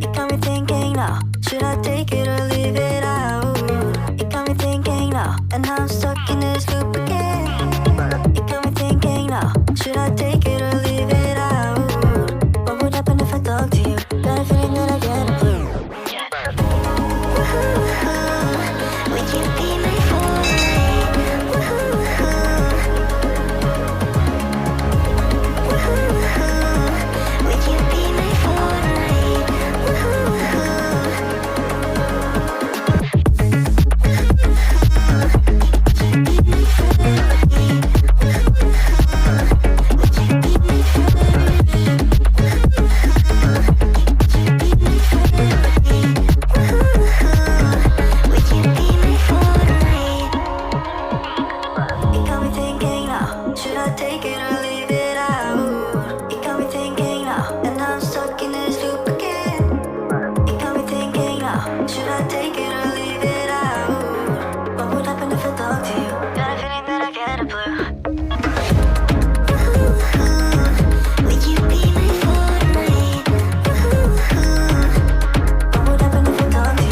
It got me thinking now, should I take it or leave it out? It got me thinking now, and now I'm stuck in this loop again. It got me thinking now, should I take it or leave it out? What would happen if I talk to you? Got a feeling that I get a blue. Would you be my fondant? Would you be my fondant? It got me thinking now, should I take it or leave it out? It got me thinking now, and now I'm stuck in this loop again. It got me thinking now, should I take it or leave it out? What would happen if I talk to you? Got a feeling that I get a blue. Would you be my fondant? What would happen if I talk to you?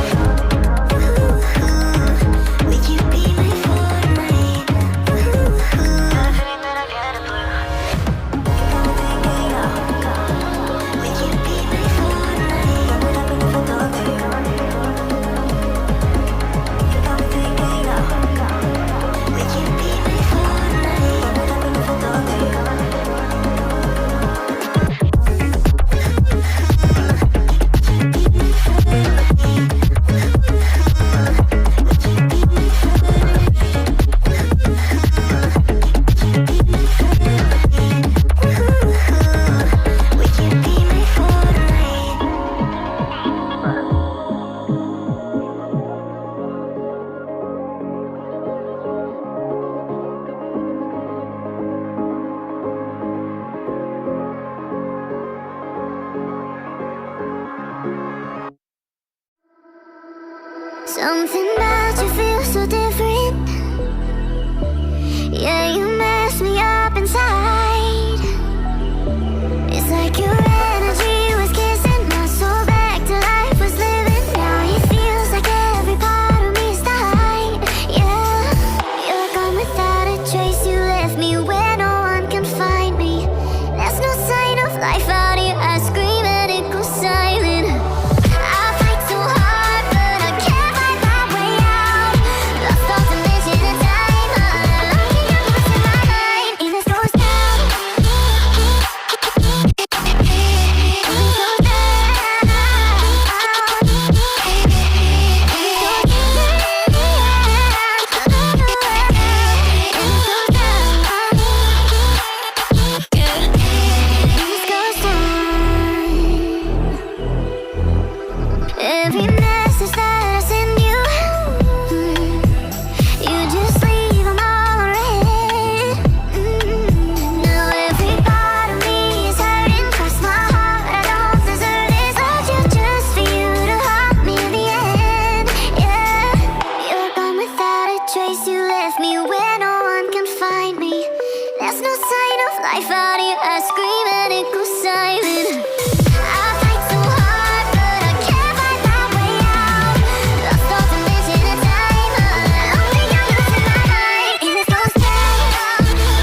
Would you be my fondant? Got a feeling that I get a blue. It got me thinking now, would you be my fondant? What would happen if I talk to you? It got me thinking now, would you be my fondant? What would happen if I talk to you? Would you be my fondant? Something about you feels so different. Yeah, you mess me up inside. It's like your energy was kissing my soul back to life, was living. Now it feels like every part of me is dying. Yeah, you're gone without a trace. You left me where no one can find me. There's no sign of life out here. I scream and it goes silent. I fight so hard, but I can't find my way out. Lost all dimension and time. All alone, you're losing my mind. And this goes down. Every message that I send you, you just leave them all read. Now every part of me is hurting. Cross my heart, I don't deserve this. Love you just for you to haunt me in the end. Yeah, you're gone without a trace. You left me where no one can find me. There's no sign of life out here. I scream and it goes silent. I fight so hard, but I can't find my way out. Lost all dimension and time. All alone, you're losing my mind. And this goes down. I'm losing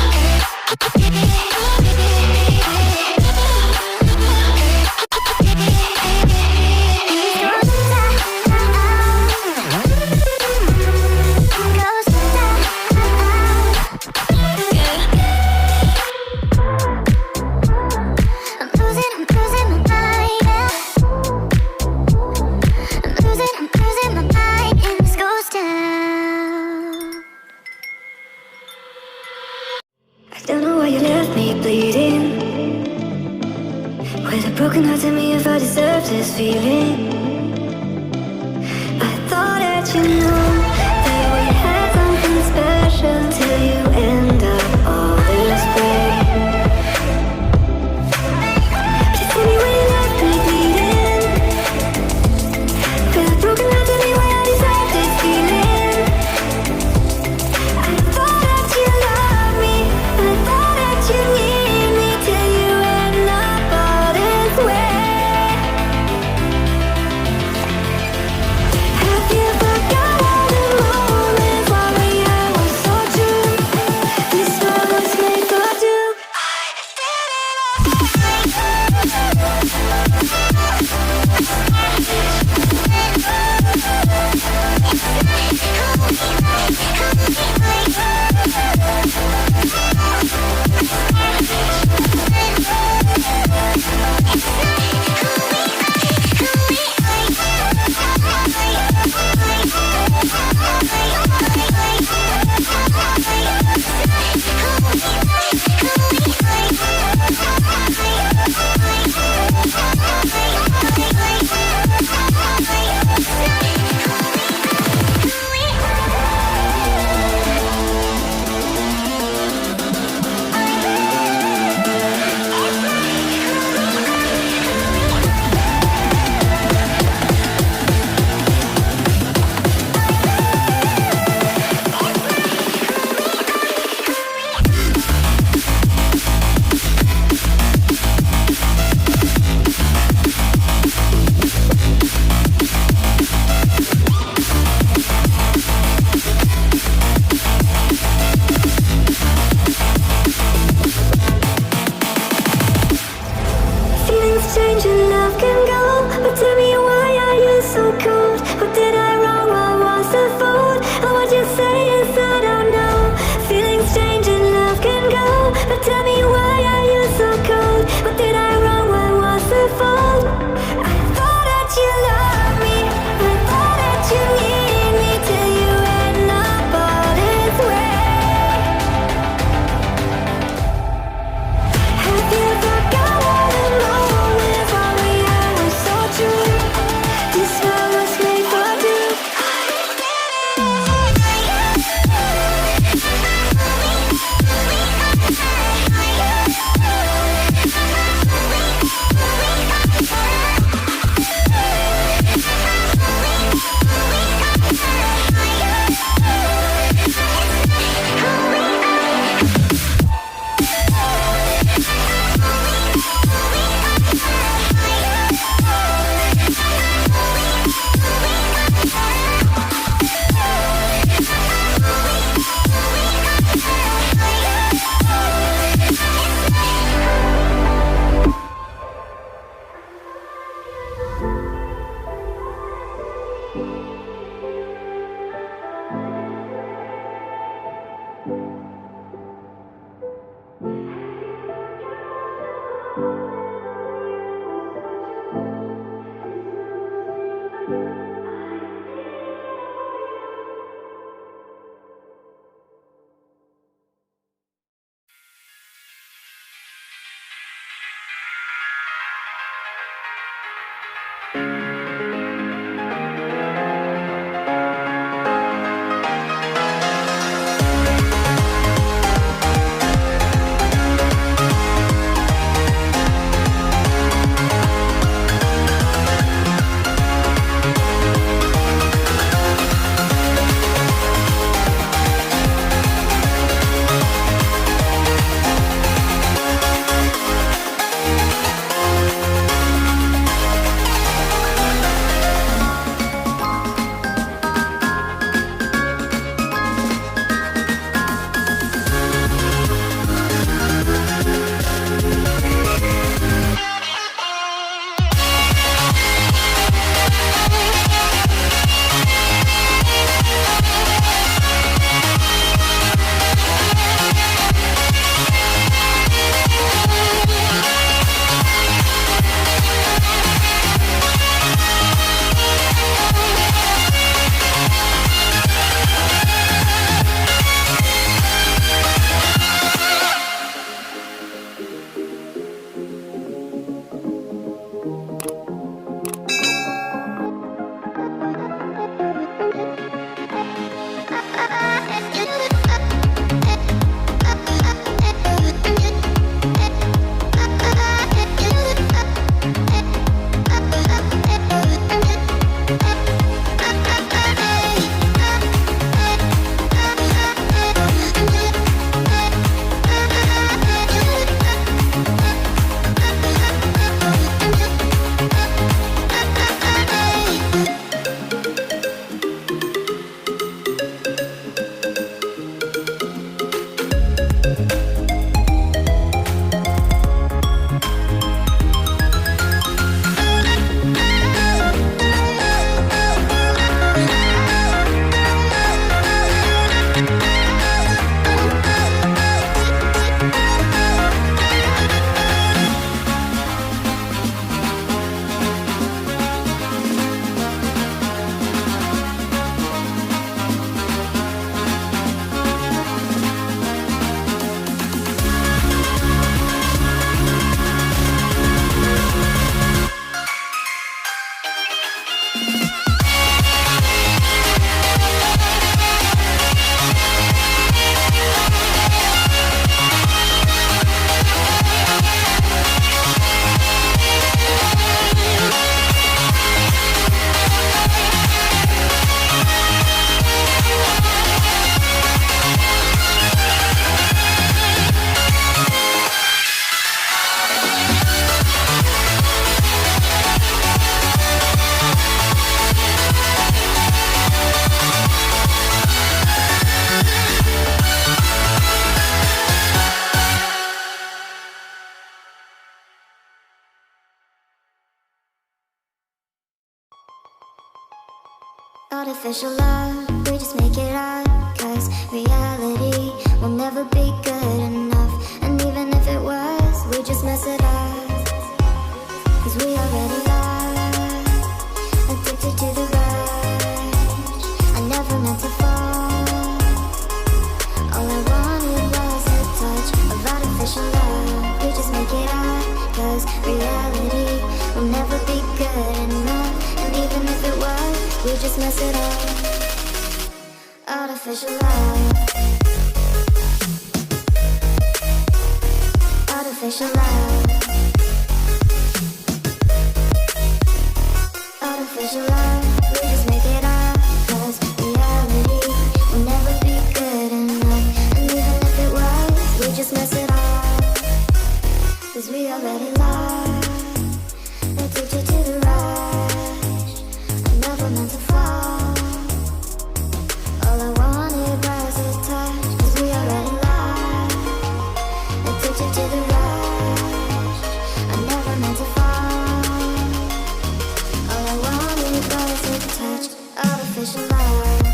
my mind. I'm losing my mind. And this goes down. I don't know why you left me bleeding. With a broken heart, tell me if I deserve this feeling. I thought that you knew that we had something special till you end up all this way. Just tell me why you left me bleeding. With a broken heart, tell me why I deserve this feeling. I thought that you loved me. I thought that you need me till you end up all this way. strange and love can go. But tell me, why are you so cold? What did I wrong? What was the fault? And what you say is I don't know. Feeling strange and love can go. But tell me, why are you so cold? What did I wrong? What was the fault? I thought that you loved me. I thought that you need me till you end up all this way. Have you forgot all the moments when we were so true? This world was made for two. Artificial love, we just make it up. Cause reality will never be good enough. And even if it was, we just mess it up. Cause we already lost, addicted to the rush. I never meant to fall. All I wanted was a touch of artificial love. We just make it up. Cause reality will never be good enough. And even if it was, we just mess it up. Artificial love. Artificial love. Artificial love. We just make it up. Cause reality will never be good enough. And even if it was, we just mess it up. Cause we already lost, addicted to the rush. I never meant to fall. All I wanted was a touch. Cause we already lost, addicted to the rush. I never meant to fall. All I wanted was a touch. Artificial love.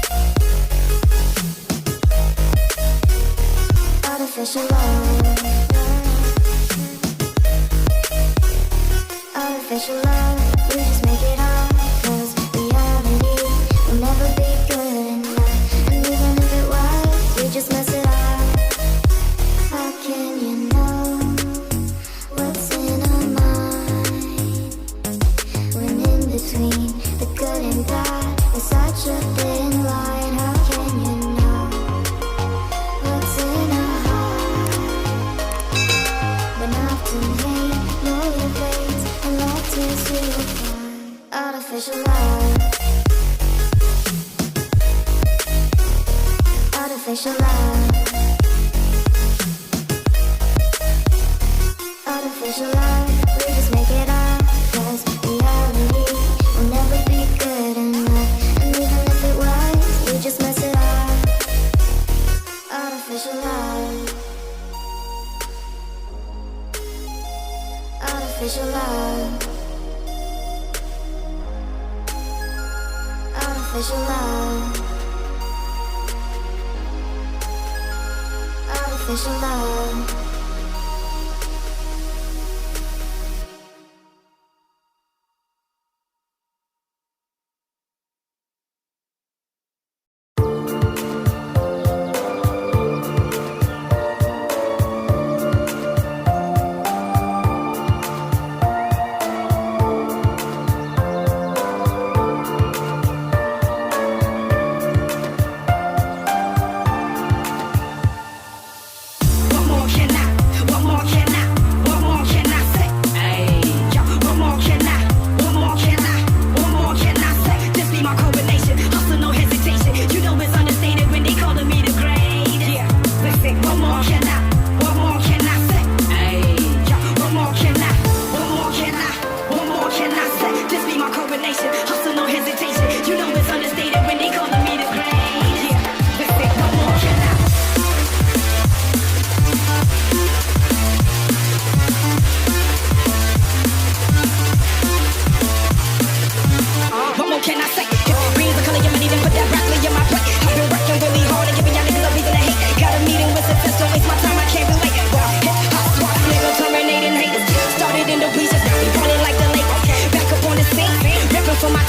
Artificial love. Artificial love, we just make it up. Cause reality will never be good enough. And even if it was, we just mess it up. How can you know what's in our mind? When in between the good and bad is such a thin line. How can you know what's in our heart? When often hate motivates and love tears you apart. Artificial love. Artificial love. Artificial love. We just make it up. Cause reality will never be good enough. And even if it was, we just mess it up. Artificial love. Artificial love. Artificial love. Artificial love. For my